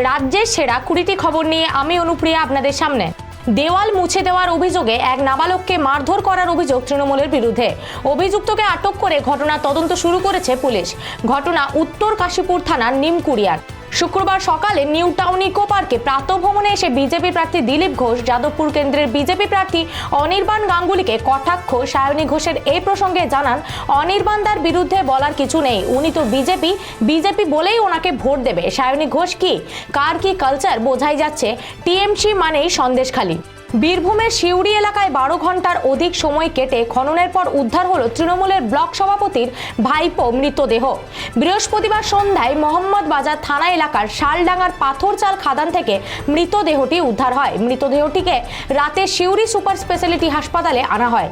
রাজ্যের সেরা 20টি খবর নিয়ে আমি অনুপ্রিয়া আপনাদের সামনে। দেওয়াল মুছে দেওয়ার অভিযোগে এক নাবালককে মারধর করার অভিযোগ তৃণমূলের বিরুদ্ধে। অভিযুক্তকে আটক করে ঘটনার তদন্ত শুরু করেছে পুলিশ। ঘটনা উত্তর কাশীপুর থানার নিমকুড়িয়ার। শুক্রবার সকালে নিউ টাউন ইকো পার্কে প্রাতঃভ্রমণে এসে বিজেপি প্রার্থী দিলীপ ঘোষ যাদবপুর কেন্দ্রের বিজেপি প্রার্থী অনির্বাণ গাঙ্গুলিকে কটাক্ষ সায়নী ঘোষের এই প্রসঙ্গে জানান, অনির্বাণদার বিরুদ্ধে বলার কিছু নেই, উনি তো বিজেপি বলেই ওনাকে ভোট দেবে। সায়নী ঘোষ কি কার কি কালচার বোঝাই যাচ্ছে। টিএমসি মানেই সন্দেশখালী। বীরভূমের সিউড়ি এলাকায় 12 ঘন্টার অধিক সময় কেটে খননের পর উদ্ধার হলো তৃণমূলের ব্লক সভাপতির ভাইপো মৃতদেহ। বৃহস্পতিবার সন্ধ্যায় মোহাম্মদ বাজার থানা এলাকার শালডাঙ্গার পাথরচাল খাদান থেকে মৃতদেহটি উদ্ধার হয়। মৃতদেহটিকে রাতে সিউড়ি সুপার স্পেশালিটি হাসপাতালে আনা হয়।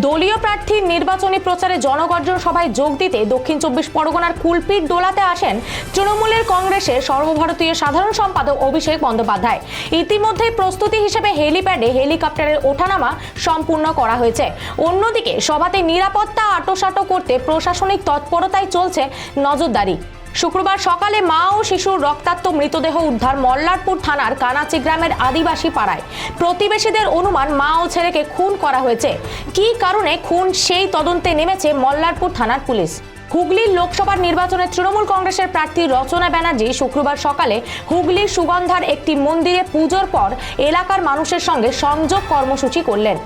দলীয় প্রার্থীর নির্বাচনী প্রচারে জনগর্জন সভায় যোগ দিতে দক্ষিণ 24 পরগনার কুলপির ডোলাতে আসেন তৃণমূলের কংগ্রেসের সর্বভারতীয় সাধারণ সম্পাদক অভিষেক বন্দ্যোপাধ্যায়। ইতিমধ্যেই প্রস্তুতি হিসেবে হেলিপ্যাডে হেলিকপ্টারের ওঠানামা সম্পূর্ণ করা হয়েছে। অন্যদিকে সভাতে নিরাপত্তা আঁটোসাঁটো করতে প্রশাসনিক তৎপরতায় চলছে নজরদারি। শুক্রবার সকালে মা ও শিশুর রক্তাক্ত মৃতদেহ উদ্ধার মল্লারপুর থানার কানাচি গ্রামের আদিবাসী পাড়ায়। প্রতিবেশীদের অনুমান মা ও ছেলেকে খুন করা হয়েছে। কী কারণে খুন সেই তদন্তে নেমেছে মল্লারপুর থানার পুলিশ। হুগলির লোকসভার নির্বাচনে তৃণমূল কংগ্রেসের প্রার্থী রচনা ব্যানার্জি শুক্রবার সকালে হুগলির সুগন্ধার একটি মন্দিরে পুজোর পর এলাকার মানুষের সঙ্গে সংযোগ কর্মসূচি করলেন।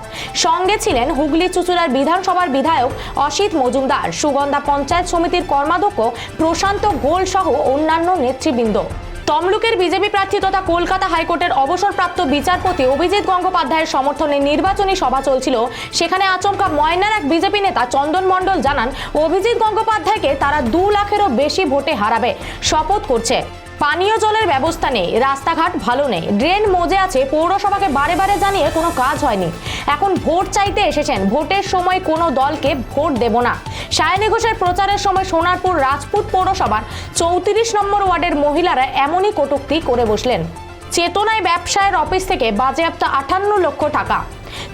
সঙ্গে ছিলেন হুগলি চুঁচুড়ার বিধানসভার বিধায়ক অসিত মজুমদার, সুগন্ধা পঞ্চায়েত সমিতির কর্মাধ্যক্ষ প্রশান্ত গোল সহ অন্যান্য নেতৃবৃন্দ। তমলুকের বিজেপি প্রার্থী তথা কলকাতা হাইকোর্টের অবসরপ্রাপ্ত বিচারপতি অভিজিৎ গঙ্গোপাধ্যায়ের সমর্থনে নির্বাচনী সভা চলছিল। সেখানে আচমকা ময়নার এক বিজেপি নেতা চন্দন মণ্ডল জানান, অভিজিৎ গঙ্গোপাধ্যায়কে তারা 2 লাখেরও বেশি ভোটে হারাবে, শপথ করছে। পানীয় জলের ব্যবস্থা নেই, রাস্তাঘাট ভালো নেই, ড্রেন মজে আছে, পৌরসভাকে বারে বারে জানিয়ে কোনো কাজ হয়নি। এখন ভোট চাইতে এসেছেন, ভোটের সময় কোনো দলকে ভোট দেব না। সায়নী ঘোষের প্রচারের সময় সোনারপুর রাজপুত পৌরসভার 34 নম্বর ওয়ার্ডের মহিলারা এমনই কটূক্তি করে বসলেন। চেতনায় ব্যবসায়ের অফিস থেকে বাজেয়াপ্ত 58 লক্ষ টাকা।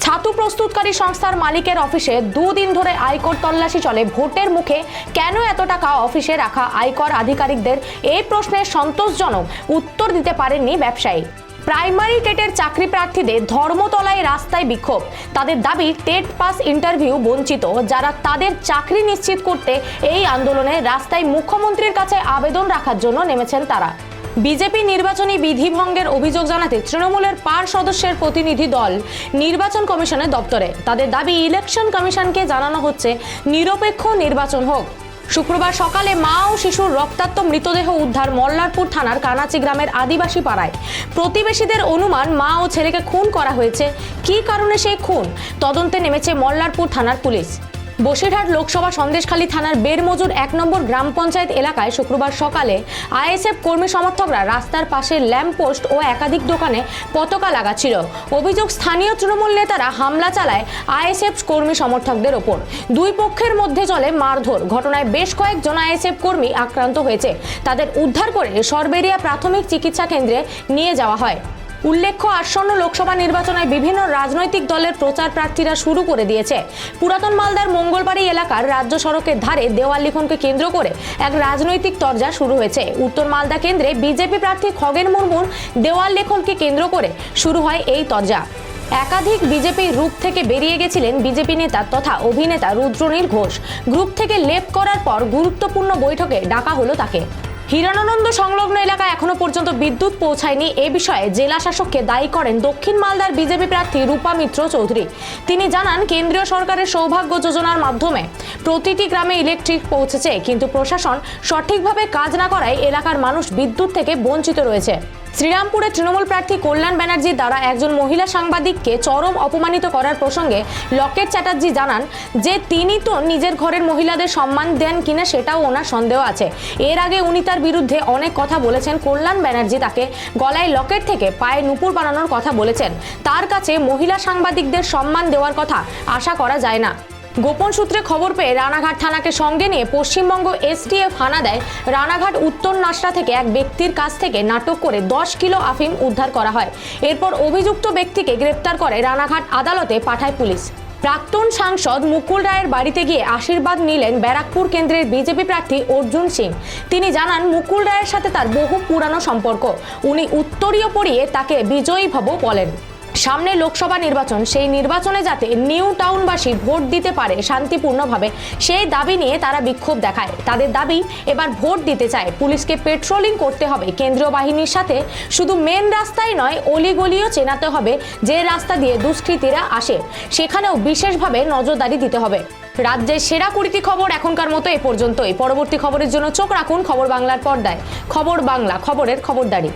ছাতু প্রস্তুতকারী সংস্থার মালিকের অফিসে 2 দিন ধরে আয়কর তল্লাশি চলে। ভোটের মুখে কেন এত টাকা অফিসে রাখা আয়কর আধিকারিকদের এই প্রশ্নের সন্তোষজনক উত্তর দিতে পারেননি ব্যবসায়ী। প্রাইমারি টেটের চাকরি প্রার্থীদের ধর্মতলায় রাস্তায় বিক্ষোভ। তাদের দাবি টেট পাস ইন্টারভিউ বঞ্চিত যারা, তাদের চাকরি নিশ্চিত করতে এই আন্দোলনে রাস্তায় মুখ্যমন্ত্রীর কাছে আবেদন রাখার জন্য নেমেছেন তারা। বিজেপি নির্বাচনী বিধি ভঙ্গের অভিযোগ জানাতে তৃণমূলের 5 সদস্যের প্রতিনিধি দল নির্বাচন কমিশনের দপ্তরে। তাদের দাবি ইলেকশন কমিশনকে জানানো হচ্ছে নিরপেক্ষ নির্বাচন হোক। শুক্রবার সকালে মা ও শিশুর রক্তাক্ত মৃতদেহ উদ্ধার মল্লারপুর থানার কানাচি গ্রামের আদিবাসী পাড়ায়। প্রতিবেশীদের অনুমান মা ও ছেলেকে খুন করা হয়েছে। কী কারণে সেই খুন তদন্তে নেমেছে মল্লারপুর থানার পুলিশ। বসিরহাট লোকসভা সন্দেশখালী থানার বেরমজুর 1 নম্বর গ্রাম পঞ্চায়েত এলাকায় শুক্রবার সকালে আইএসএফ কর্মী সমর্থকরা রাস্তার পাশে ল্যাম্পপোস্ট ও একাধিক দোকানে পতাকা লাগাচ্ছিল। অভিযোগ, স্থানীয় তৃণমূল নেতারা হামলা চালায় আইএসএফ কর্মী সমর্থকদের ওপর। 2 পক্ষের মধ্যে চলে মারধর। ঘটনায় বেশ কয়েকজন আইএসএফ কর্মী আক্রান্ত হয়েছে। তাদের উদ্ধার করে সরবেরিয়া প্রাথমিক চিকিৎসা কেন্দ্রে নিয়ে যাওয়া হয়। উল্লেখ্য, আসন্ন লোকসভা নির্বাচনে বিভিন্ন রাজনৈতিক দলের প্রচার প্রার্থীরা শুরু করে দিয়েছে। পুরাতন মালদার মঙ্গলবাড়ি এলাকার রাজ্য সড়কের ধারে দেওয়াল লিখনকে কেন্দ্র করে এক রাজনৈতিক তরজা শুরু হয়েছে। উত্তর মালদা কেন্দ্রে বিজেপি প্রার্থী খগেন মুর্মুর দেওয়াল লিখনকে কেন্দ্র করে শুরু হয় এই তরজা। একাধিক বিজেপি রূপ থেকে বেরিয়ে গেছিলেন বিজেপি নেতা তথা অভিনেতা রুদ্রনীল ঘোষ। গ্রুপ থেকে লেফট করার পর গুরুত্বপূর্ণ বৈঠকে ডাকা হলো তাকে। হিরানন্দ সংলগ্ন এলাকায় এখনো পর্যন্ত বিদ্যুৎ পৌঁছায়নি, এ বিষয়ে জেলা শাসককে দায়ী করেন দক্ষিণ মালদার বিজেপি প্রার্থী রূপা মিত্র চৌধুরী। তিনি জানান, কেন্দ্রীয় সরকারের সৌভাগ্য যোজনার মাধ্যমে প্রতিটি গ্রামে ইলেকট্রিক পৌঁছেছে, কিন্তু প্রশাসন সঠিকভাবে কাজ না করায় এলাকার মানুষ বিদ্যুৎ থেকে বঞ্চিত রয়েছে। শ্রীরামপুরে তৃণমূল প্রার্থী কল্যাণ ব্যানার্জির দ্বারা একজন মহিলা সাংবাদিককে চরম অপমানিত করার প্রসঙ্গে লকেট চ্যাটার্জি জানান যে তিনি তো নিজের ঘরের মহিলাদের সম্মান দেন কিনা সেটাও ওনার সন্দেহ আছে। এর আগে উনি তার বিরুদ্ধে অনেক কথা বলেছেন। কল্যাণ ব্যানার্জি তাকে গলায় লকেট থেকে পায়ে নুপুর বানানোর কথা বলেছেন। তার কাছে মহিলা সাংবাদিকদের সম্মান দেওয়ার কথা আশা করা যায় না। গোপন সূত্রে খবর পেয়ে রানাঘাট থানাকে সঙ্গে নিয়ে পশ্চিমবঙ্গ এসটিএফ হানা দেয়। রানাঘাট উত্তর নাসরা থেকে এক ব্যক্তির কাছ থেকে নাটক করে 10 কিলো আফিম উদ্ধার করা হয়। এরপর অভিযুক্ত ব্যক্তিকে গ্রেপ্তার করে রানাঘাট আদালতে পাঠায় পুলিশ। প্রাক্তন সাংসদ মুকুল রায়ের বাড়িতে গিয়ে আশীর্বাদ নিলেন ব্যারাকপুর কেন্দ্রের বিজেপি প্রার্থী অর্জুন সিং। তিনি জানান মুকুল রায়ের সাথে তার বহু পুরানো সম্পর্ক। উনি উত্তরীয় পরিয়ে তাকে বিজয়ী ভব বলেন। সামনে লোকসভা নির্বাচন, সেই নির্বাচনে যাতে নিউ টাউনবাসী ভোট দিতে পারে শান্তিপূর্ণভাবে, সেই দাবি নিয়ে তারা বিক্ষোভ দেখায়। তাদের দাবি এবার ভোট দিতে চায়। পুলিশকে পেট্রোলিং করতে হবে কেন্দ্রীয় বাহিনীর সাথে, শুধু মেন রাস্তায় নয় অলিগলিও চেনাতে হবে। যে রাস্তা দিয়ে দুষ্কৃতীরা আসে সেখানেও বিশেষভাবে নজরদারি দিতে হবে। রাজ্যের সেরা 20টি খবর এখনকার মতো এ পর্যন্তই। পরবর্তী খবরের জন্য চোখ রাখুন খবর বাংলার পর্দায়। খবর বাংলা, খবরের খবরদারি।